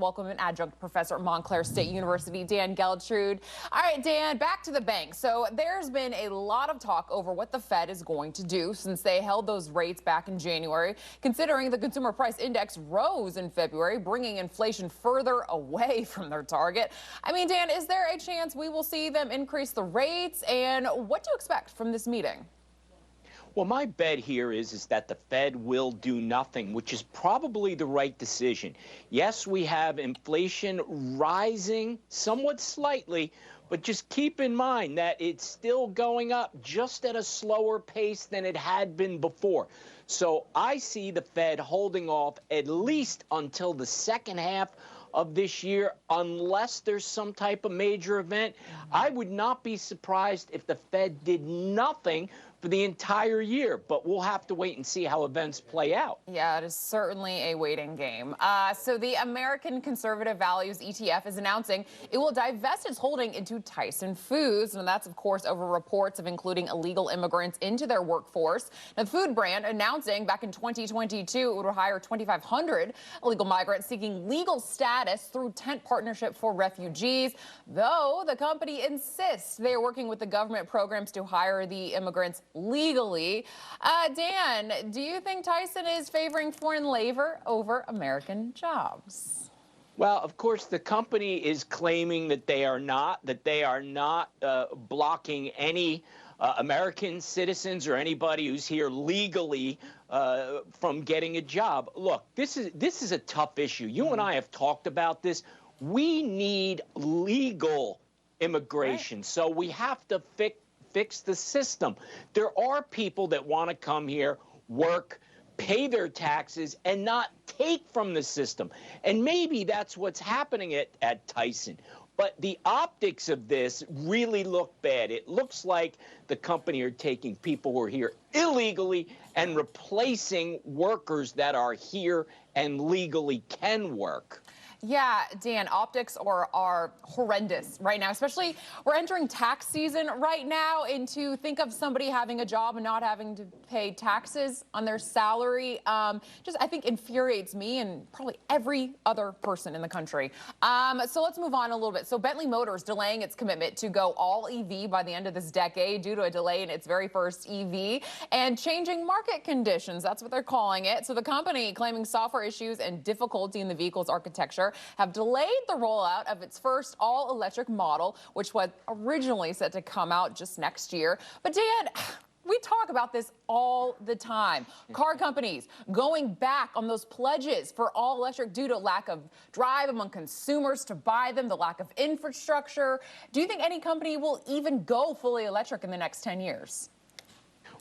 Welcome an adjunct professor at Montclair State University, Dan Geltrude. All right, Dan, back to the bank. So there's been a lot of talk over what the Fed is going to do since they held those rates back in January, considering the consumer price index rose in February, bringing inflation further away from their target. I mean, Dan, is there a chance we will see them increase the rates? And what to expect from this meeting? Well, my bet here is that the Fed will do nothing, which is probably the right decision. Yes, we have inflation rising somewhat slightly, but just keep in mind that it's still going up just at a slower pace than it had been before. So I see the Fed holding off at least until the second half of this year, unless there's some type of major event. I would not be surprised if the Fed did nothing for the entire year, but we'll have to wait and see how events play out. Yeah, it is certainly a waiting game. So the American Conservative Values ETF is announcing it will divest its holding into Tyson Foods, and that's, of course, over reports of including illegal immigrants into their workforce. Now, the food brand announcing back in 2022 it would hire 2,500 illegal migrants seeking legal status through tent partnership for refugees, though the company insists they are working with the government programs to hire the immigrants legally. Dan, do you think Tyson is favoring foreign labor over American jobs? Well, of course, the company is claiming that they are not blocking any American citizens or anybody who's here legally from getting a job. Look, this is a tough issue. You and I have talked about this. We need legal immigration, right. So we have to fix the system. There are people that want to come here, work, pay their taxes, and not take from the system. And maybe that's what's happening at Tyson. But the optics of this really look bad. It looks like the company are taking people who are here illegally and replacing workers that are here and legally can work. Yeah, Dan, optics are horrendous right now, especially we're entering tax season right now, and to think of somebody having a job and not having to pay taxes on their salary just, I think, infuriates me and probably every other person in the country. So let's move on a little bit. So Bentley Motors delaying its commitment to go all EV by the end of this decade due to a delay in its very first EV and changing market conditions. That's what they're calling it. So the company claiming software issues and difficulty in the vehicle's architecture have delayed the rollout of its first all-electric model, which was originally set to come out just next year. But Dan, we talk about this all the time. Car companies going back on those pledges for all electric due to lack of drive among consumers to buy them, the lack of infrastructure. Do you think any company will even go fully electric in the next 10 years?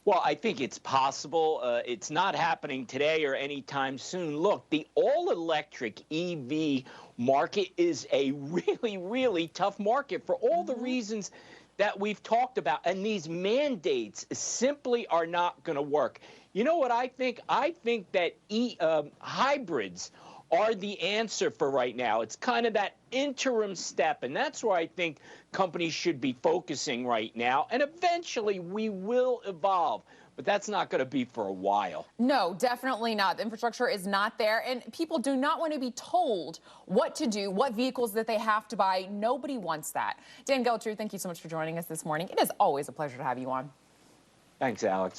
Well, I think it's possible. It's not happening today or anytime soon. Look, the all-electric EV market is a really, really tough market for all the reasons that we've talked about. And these mandates simply are not going to work. You know what I think? I think that hybrids are the answer for right now. It's kind of that interim step, and that's where I think companies should be focusing right now. And eventually we will evolve, but that's not going to be for a while. No, definitely not. The infrastructure is not there, and people do not want to be told what to do, what vehicles that they have to buy. Nobody wants that. Dan Geltrude, thank you so much for joining us this morning. It is always a pleasure to have you on. Thanks, Alex.